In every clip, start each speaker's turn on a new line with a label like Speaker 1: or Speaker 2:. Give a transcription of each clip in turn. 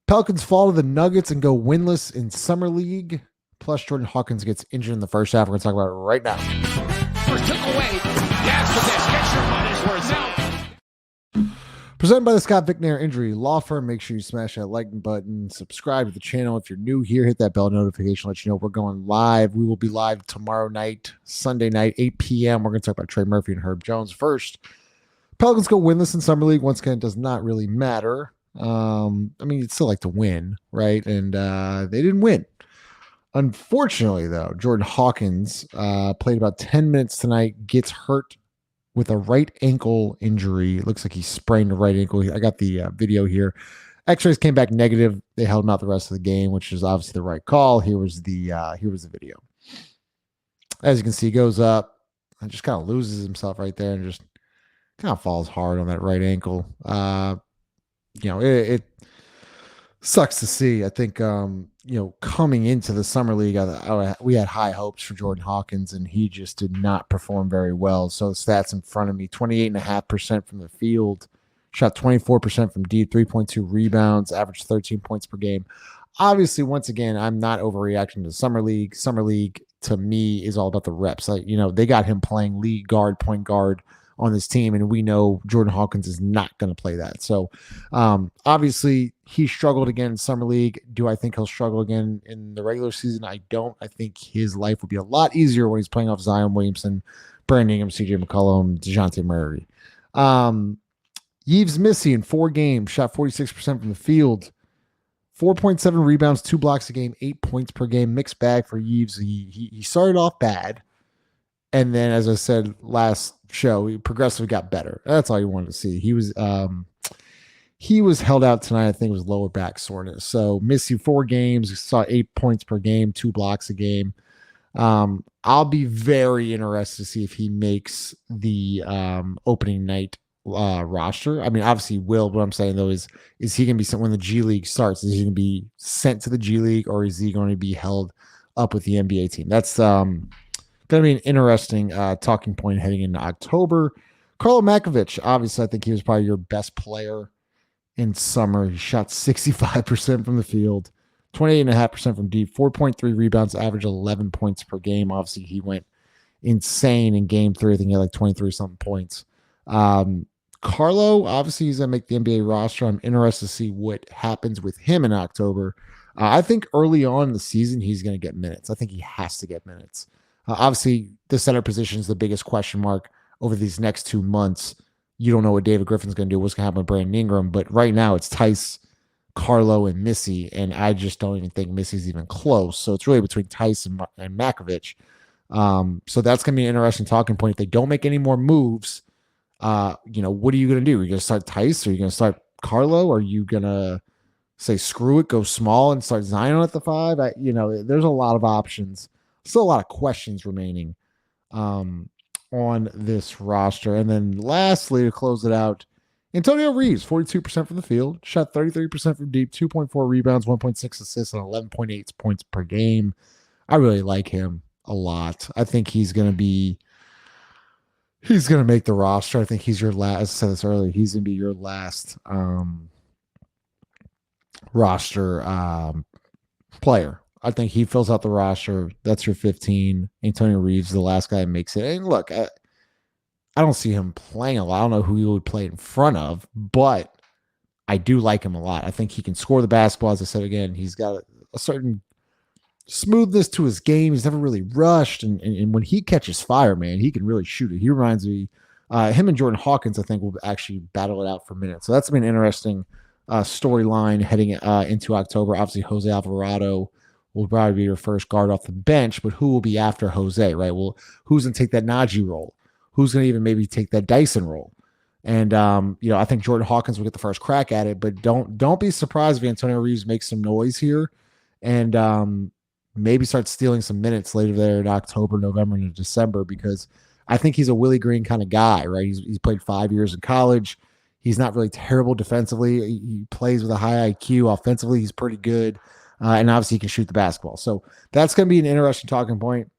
Speaker 1: Pelicans fall to the Nuggets and go winless in Summer League. Plus, Jordan Hawkins gets injured in the first half. We're going to talk about it right now.
Speaker 2: First took away. After this, get your money's worth now.
Speaker 1: Presented by the Scott Vicknair Injury Law Firm. Make sure you smash that like button. Subscribe to the channel. If you're new here, hit that bell notification. Let you know we're going live. We will be live tomorrow night, Sunday night, 8 p.m. We're going to talk about Trey Murphy and Herb Jones first. Pelicans go winless in Summer League. Once again, it does not really matter. I mean, you'd still like to win, right? And they didn't win. Unfortunately, though, Jordan Hawkins played about 10 minutes tonight, gets hurt with a right ankle injury. It looks like he sprained the right ankle. I got the video here. X-rays came back negative. They held him out the rest of the game, which is obviously the right call. Here was the video. As you can see, he goes up and just kind of loses himself right there and just kind of falls hard on that right ankle. It sucks to see. I think, coming into the summer league, we had high hopes for Jordan Hawkins, and he just did not perform very well. So the stats in front of me, 28.5% from the field, shot 24% from deep, 3.2 rebounds, averaged 13 points per game. Obviously, once again, I'm not overreacting to summer league. Summer league, to me, is all about the reps. They got him playing lead guard, point guard on this team, and we know Jordan Hawkins is not going to play that. So obviously he struggled again in summer league. Do I think he'll struggle again in the regular season? I don't. I think his life will be a lot easier when he's playing off Zion Williamson, Brandon Ingram, CJ McCollum, DeJounte Murray. Yves Missy in 4 games, shot 46% from the field, 4.7 rebounds, 2 blocks a game, 8 points per game. Mixed bag for Yves. He started off bad, and then, as I said last show, he progressively got better. That's all you wanted to see. He was held out tonight. I think it was lower back soreness. So missed 4 games, saw 8 points per game, 2 blocks a game. I'll be very interested to see if he makes the opening night roster. I mean, obviously he will. What I'm saying though is he going to be sent when the G League starts? Is he going to be sent to the G League, or is he going to be held up with the NBA team? That's going to be an interesting talking point heading into October. Carlo Makovich, obviously, I think he was probably your best player in summer. He shot 65% from the field, 28.5% from deep, 4.3 rebounds, average 11 points per game. Obviously, he went insane in game 3. I think he had like 23-something points. Carlo, obviously, he's going to make the NBA roster. I'm interested to see what happens with him in October. I think early on in the season, he's going to get minutes. I think he has to get minutes. Obviously, the center position is the biggest question mark over these next 2 months. You don't know what David Griffin's going to do, what's going to happen with Brandon Ingram, but right now it's Tice, Carlo, and Missy, and I just don't even think Missy's even close. So it's really between Tice and Makovich. So that's going to be an interesting talking point. If they don't make any more moves, what are you going to do? Are you going to start Tice? Or are you going to start Carlo? Or are you going to say, screw it, go small and start Zion at the 5? There's a lot of options. Still a lot of questions remaining on this roster. And then lastly, to close it out, Antonio Reeves, 42% from the field, shot 33% from deep, 2.4 rebounds, 1.6 assists, and 11.8 points per game. I really like him a lot. I think he's going to make the roster. I think he's your last, as I said this earlier, he's going to be your last roster player. I think he fills out the roster. That's your 15. Antonio Reeves, the last guy that makes it. And look, I don't see him playing a lot. I don't know who he would play in front of, but I do like him a lot. I think he can score the basketball. As I said again, he's got a certain smoothness to his game. He's never really rushed. And when he catches fire, man, he can really shoot it. He reminds me, him and Jordan Hawkins, I think, will actually battle it out for minutes. So that's been an interesting storyline heading into October. Obviously, Jose Alvarado will probably be your first guard off the bench, but who will be after Jose, right? Well, who's going to take that Najee role? Who's going to even maybe take that Dyson role? And, I think Jordan Hawkins will get the first crack at it, but don't be surprised if Antonio Reeves makes some noise here and maybe start stealing some minutes later there in October, November, and December, because I think he's a Willie Green kind of guy, right? He's played 5 years in college. He's not really terrible defensively. He plays with a high IQ. Offensively, he's pretty good. And obviously he can shoot the basketball. So that's going to be an interesting talking point.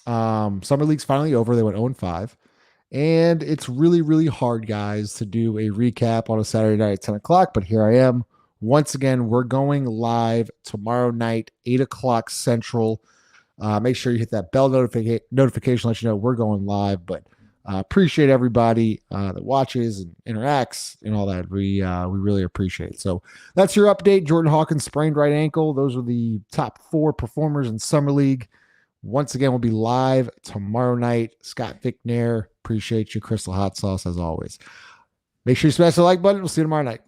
Speaker 1: Summer League's finally over. They went 0-5. And it's really, really hard, guys, to do a recap on a Saturday night at 10 o'clock. But here I am Once again, we're going live tomorrow night, 8 o'clock Central. Make sure you hit that bell notification, let you know we're going live. But appreciate everybody that watches and interacts and all that. We really appreciate it. So that's your update. Jordan Hawkins sprained right ankle. Those are the top 4 performers in Summer League. Once again, we'll be live tomorrow night. Scott Vicknair, appreciate you. Crystal Hot Sauce, as always. Make sure you smash the like button. We'll see you tomorrow night.